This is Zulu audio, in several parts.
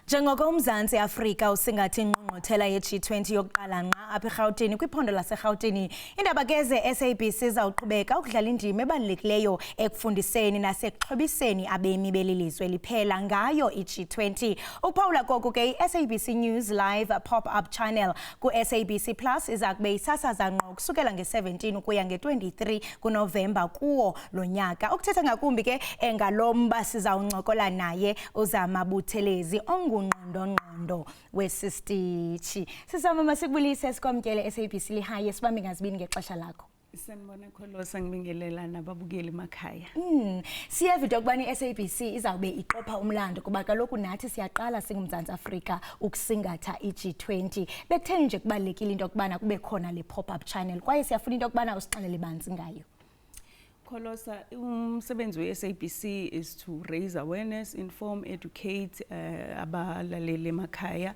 Njengoko uMzantsi Afrika usingathe ingqungquthela ye-G20 yokuqala nqa apha eRhawutini kwiphondo laseRhawutini, indaba ke ze-SABC izawuqhubeka ukudlala indima ebalulekileyo ekufundiseni nasekuxhobiseni abemi beli lizwe liphela ngayo i-G20. Ukuphawula koku ke i-SABC News Live pop-up channel ku-SABC Plus iza kube isasaza ngqo ukusukela nge-17 ukuya nge-23 kuNovemba kuwo lo nyaka. Ukuthetha ngakumbi ke ngalo mba sizawuncokola naye uZama Buthelezi ngqondo wesisitishi. Sisama masikubulise sikwamkele SABC lihaye sibambe ngazibini ngexesha lakho. Sanibona Kholosa ngibingelela nababukeli emakhaya. Siyeva into yokubana i-SABC izawube iqopha umlando kuba kaloku nathi siyaqala singuMzantsi Afrika ukusingatha i-G20. Bekutheni nje kubalekile into yokubana kube khona le pop-up channel kwaye siyafuna into yokubana usixelele banzi ngayo. Kholosa, umsebenzi we-SABC is to raise awareness, inform, educate abalaleli emakhaya.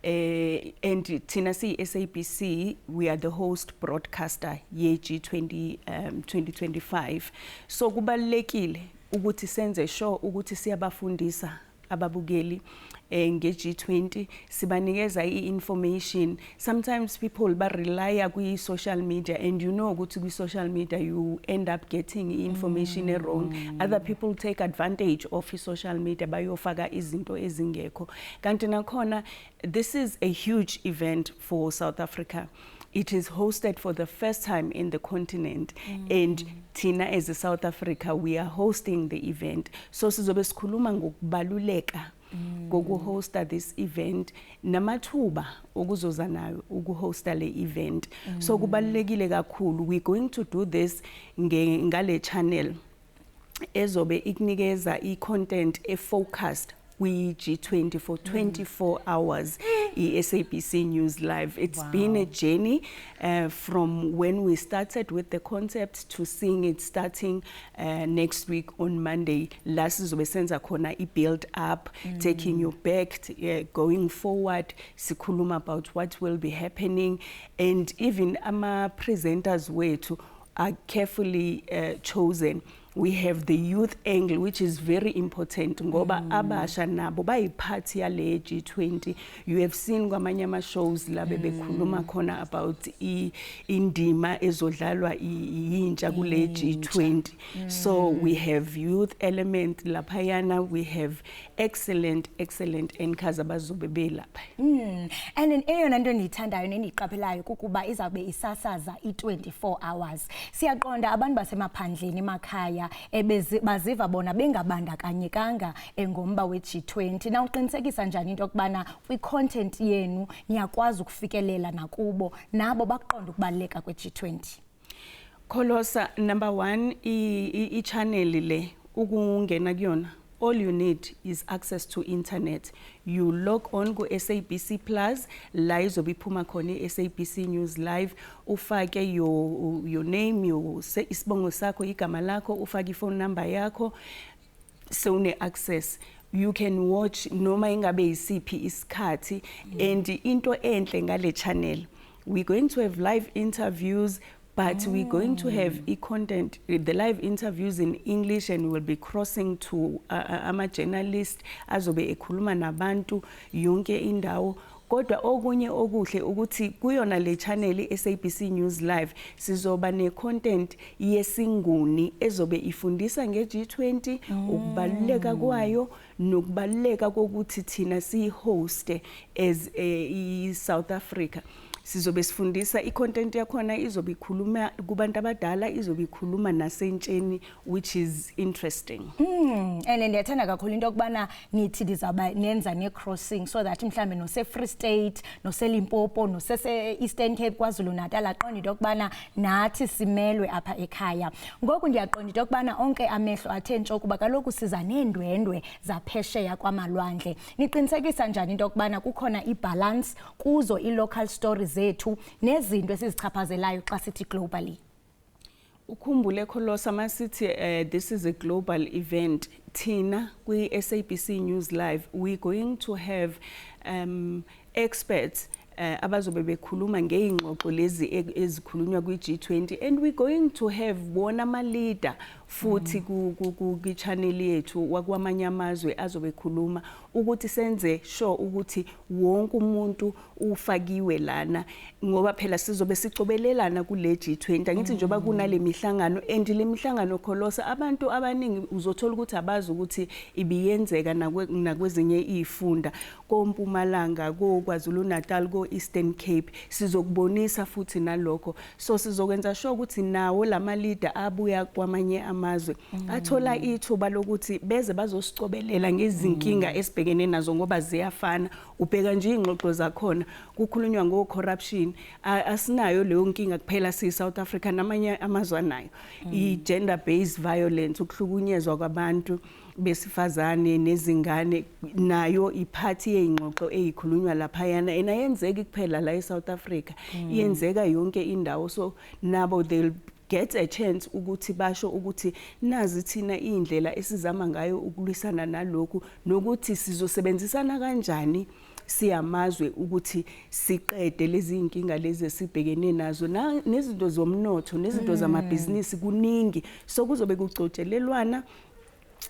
And thina siyi-SABC, we are the host broadcaster ye-G20 2025. So kubalulekile ukuthi senze sure ukuthi siyabafundisa ababukeli nge-G20, sibanikeza i-information. Sometimes people rely on social media, and you know ukuthi kwi-social media you end up getting information wrong. Other people take advantage of social media bayofaka izinto ezingekho. Kanti nakhona, this is a huge event for South Africa. It is hosted for the first time in the continent, and Tina as a South Africa, we are hosting the event. So sizobe sikhuluma ngokubaluleka hosta this event namathuba okuzoza nayo ukuhosta le event. So kubalulekile kakhulu. We're going to do this ngale channel ezobe ikunikeza i-content e-focused G20 for 24 hours. SABC News Live. It's been a journey from when we started with the concept to seeing it starting next week on Monday. Last is senza kona build up, taking you back, going forward, sikhuluma about what will be happening, and even ama presenters are carefully chosen. We have the youth angle, which is very important. Ngoba abasha nabo bayiphathi yale G20. You have seen kwamanye ama shows la bebekhuluma khona about indima ezodlalwa yintsha kule G20. So we have youth element laphayana, we have excellent anchors abazobe belapha. And eyona nto ndiyithandayo nendiyiqaphelayo kukuba izawube isasaza i-24 hours. Siyaqonda abantu basemaphandleni emakhaya baziva bona bengabandakanyekanga ngomba we-G20. Na uqinisekisa njani into yokubana kwi-content yenu niyakwazi ukufikelela nakubo nabo baqonda ukubaluleka kwe-G20? Kholosa, number one, i-channel le ukungena kuyona, all you need is access to internet. You log on go SABC Plus, la izobe iphuma khona SABC News Live, ufake your name, isibongo sakho, igama lakho, ufake phone number yakho, so une access. You can watch noma ingabe isiphi isikhathi. And into enhle ngale channel, we're going to have live interviews, but we're going to have content, the live interviews in English, and we'll be crossing to ama journalist azobe ekhuluma nabantu yonke indawo. Kodwa okunye okuhle ukuthi kuyona le channel SABC News Live sizoba ne-content yesinguni ezobe ifundisa nge-G20, ukubaluleka kwayo nokubaluleka kokuthi thina siyi-host as South Africa. Sizobe sifundisa i-content yakhona izobe ikhuluma kubantu abadala, izobe ikhuluma nasentsheni, which is interesting. And ndiyathanda kakhulu into yokubana nithi ndizawuba nenza ne-crossing so that mhlambe nose-Free State, nose-Limpopo, nose-Eastern Cape, KwaZulu-Natal aqonda into yokubana nathi simelwe apha ekhaya. Ngoku ndiyaqonda into yokubana onke amehlo athe ntsho kuba kaloku siza neendwendwe zaphesheya kwamalwandle. Niqinisekisa njani into yokubana kukhona i-balance kuzo i-local stories zethu nezinto esizichaphazelayo xa sithi globally? Ukhumbule Kholosa masithi this is a global event. Thina kwi-SABC News Live, we're going to have experts abazobe bekhuluma ngeyingxoxo lezi ezikhulunywa kwi-G20, and we're going to have bona ma-leader futhi ku channel yethu wakwamanye amazwe azobe khuluma ukuthi senze sure ukuthi wonke umuntu ufakiwe lana ngoba phela sizobe sicobelelana kule G20 angithi njoba kunale mihlangano and le mihlangano kholosa abantu abaningi uzothola ukuthi abazi ukuthi ibiyenzeka nakwezinye izifunda koMpumalanga koKwaZulu Natal koEastern Cape sizokubonisa futhi nalokho so sizokwenza sure ukuthi nawo lama leader abuya kwamanye amazwe athola ithuba lokuthi beze bazosicobelela ngezinkinga esibhekene nazo ngoba ziyafana ubheka nje ingxoxo zakhona kukhulunywa ngo corruption asinayo leyo nkinga kuphela si South Africa namanye amazwe anayo I gender based violence ukuhlukunyezwa kwabantu besifazane nezingane nayo iphathi yengxoxo eyikhulunywa lapha yana enayenzeki kuphela la eSouth Africa iyenzeka yonke indawo so nabo they'll get a chance ukuthi basho ukuthi nazi thina indlela esizama ngayo ukulwisana nalokhu nokuthi sizosebenzisana kanjani siyamazwe ukuthi siqede lezi inkinga lezi esibhekene nazo nezinto zomnotho nezinto zamabhizinisi kuningi so kuzobe kucotshelelwana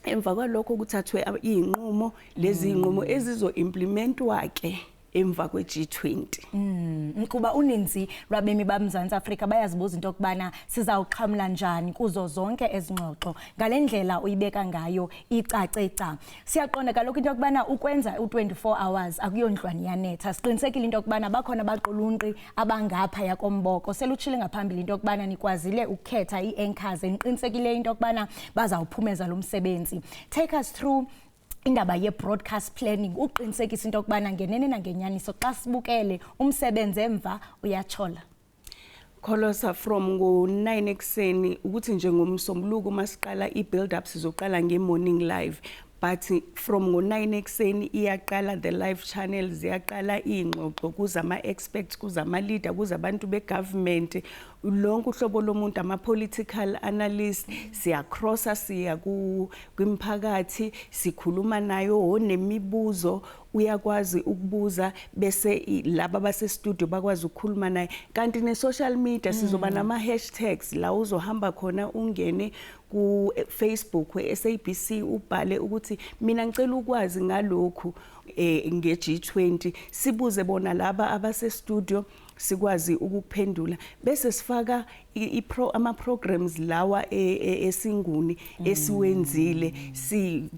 emva kwalokho kuthathwe izinqumo lezi inqumo ezizo implementwa ke emva kwe G20 kuba uninzi lwabemi baMzantsi Afrika bayazibuza into okubana sizawuxhamla njani kuzo zonke ezingxoxo ngalendlela uyibeka ngayo icaceca siyaqonda kaloku into okubana ukwenza u24 hours akuyondlwane yanetha siqinisekile into okubana bakhona baqulunqi abangapha yakomboko selutshile ngaphambili into okubana nikwazile ukukhetha ianchors eniqinisekile into okubana bazawuphumeza lo msebenzi take us through indaba ye-broadcast planning uqinisekisa into okubana ngenene nangenyaniso xa sibukele umsebenzi emva uyatshola Kholosa from ngo9 ekseni ukuthi nje ngomsombuluko masiqala ibuild up sizoqala ngemorning live but from ngo9 ekseni iyaqala the live channels ziyaqala ingxoxo kuzama experts kuzama leader kuzabantu begovernment lonke uhlobo lomuntu ama political analyst siyacrossa siya kwimphakathi sikhuluma nayo onemibuzo uyakwazi ukubuza bese laba base studio bakwazi ukukhuluma naye kanti ne social media sizoba nama hashtags la uzohamba khona ungene ku Facebook we SABC ubhale ukuthi mina ngicela ukwazi ngalokhu nge G20 sibuze bona laba abase studio sikwazi ukuphendula bese sifaka ama programs lawa esinguni esiwenzile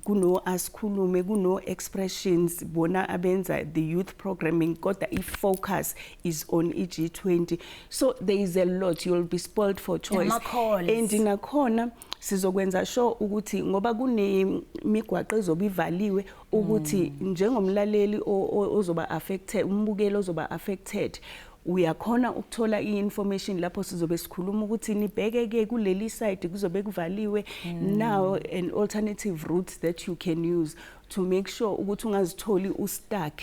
kuno asikhulume kuno expressions bona abenza the youth programming kodwa ifocus is on G20 so there is a lot you'll be spoiled for choice and nakhona sizokwenza sure ukuthi ngoba kunemigwaqo ezoba ivaliwe ukuthi njengomlaleli ozoba affected umbukeli ozoba affected uyakhona ukuthola information lapho sizobe sikhuluma ukuthi nibheke ke kuleli side kuzobe kuvaliwe now an alternative route that you can use to make sure ukuthi ungazitholi ustuck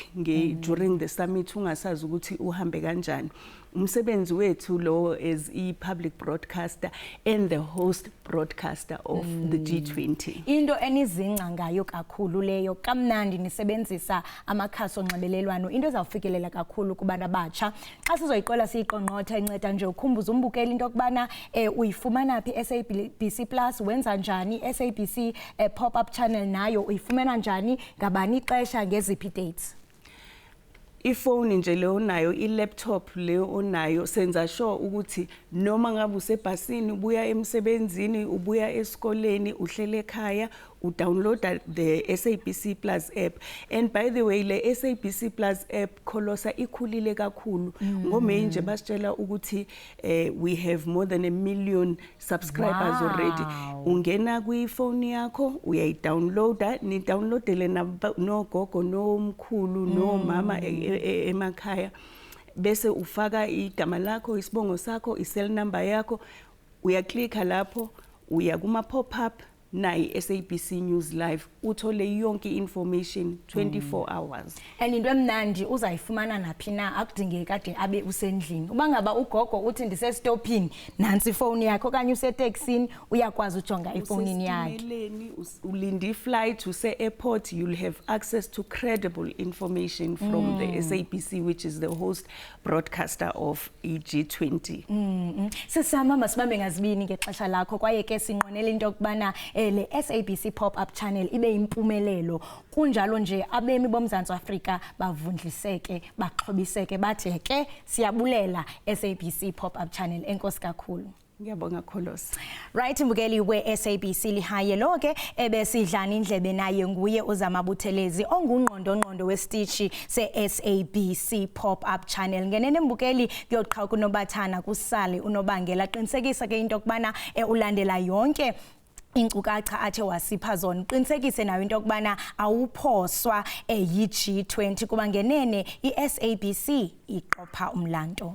during the summit ungasazi ukuthi uhambe kanjani umsebenzi wethu lo as i-public broadcaster and the host broadcaster of the G20 into enizinca ngayo kakhulu leyo kamnandi nisebenzisa amakhasi onxibelelwano into ezawufikelela kakhulu kubantu abatsha xa sizoyiqola siyiqonqotha inceda nje ukhumbuza umbukeli into okubana uyifumana phi SABC Plus wenza njani SABC pop-up channel nayo uyifumana njani ngabani ixesha ngeziphi dates ifoni nje le onayo ilaptop le onayo senza sure ukuthi noma ngabe usebhasini ubuya emsebenzini ubuya esikoleni uhlele ekhaya udownload the SABC Plus app and by the way le SABC Plus app Kholosa ikhulile kakhulu ngome nje basitshela ukuthi we have more than 1 million subscribers already ungena kwi-phone yakho uyayidownloada ni downloadele no gogo no mkhulu no mama emakhaya bese ufaka igama lakho isibongo sakho cell number yakho uyaklikha lapho uya kuma pop up nayi SABC News Live uthole yonke information 24 hours. And into emnandi uzayifumana naphi na akudingeki kade abe usendlini. Uba ngaba ugogo uthi ndisestopini nansi ifoni yakhe okanye useteksini uyakwazi ujonga ifonini yakhe. Usestimeleni, ulindi flight use airport, you'll have access to credible information from the SABC, which is the host broadcaster of EG20. Sisama masibambe ngazibini ngexesha lakho kwaye ke sinqonela into yokubana le SABC pop-up channel ibe impumelelo kunjalo nje abemi boMzantsi Afrika bavundliseke baxhobiseke bathe ke siyabulela SABC pop-up channel. Enkosi kakhulu. Ngiyabonga Kholos. Right, mbukeli we SABC lihaye lo ke ebesidlana indlebe naye nguye uZamabuthelezi ongungqondo wesitishi se-SABC pop-up channel. Ngenene mbukeli kuyoqhawuka kunobathana kusale unobangela qinisekisa ke into yokubana ulandela yonke inkcukacha athe wasipha zona. Qinisekise nayo into yokubana awuphoswa yi-G20 kuba ngenene i-SABC iqopha umlanto.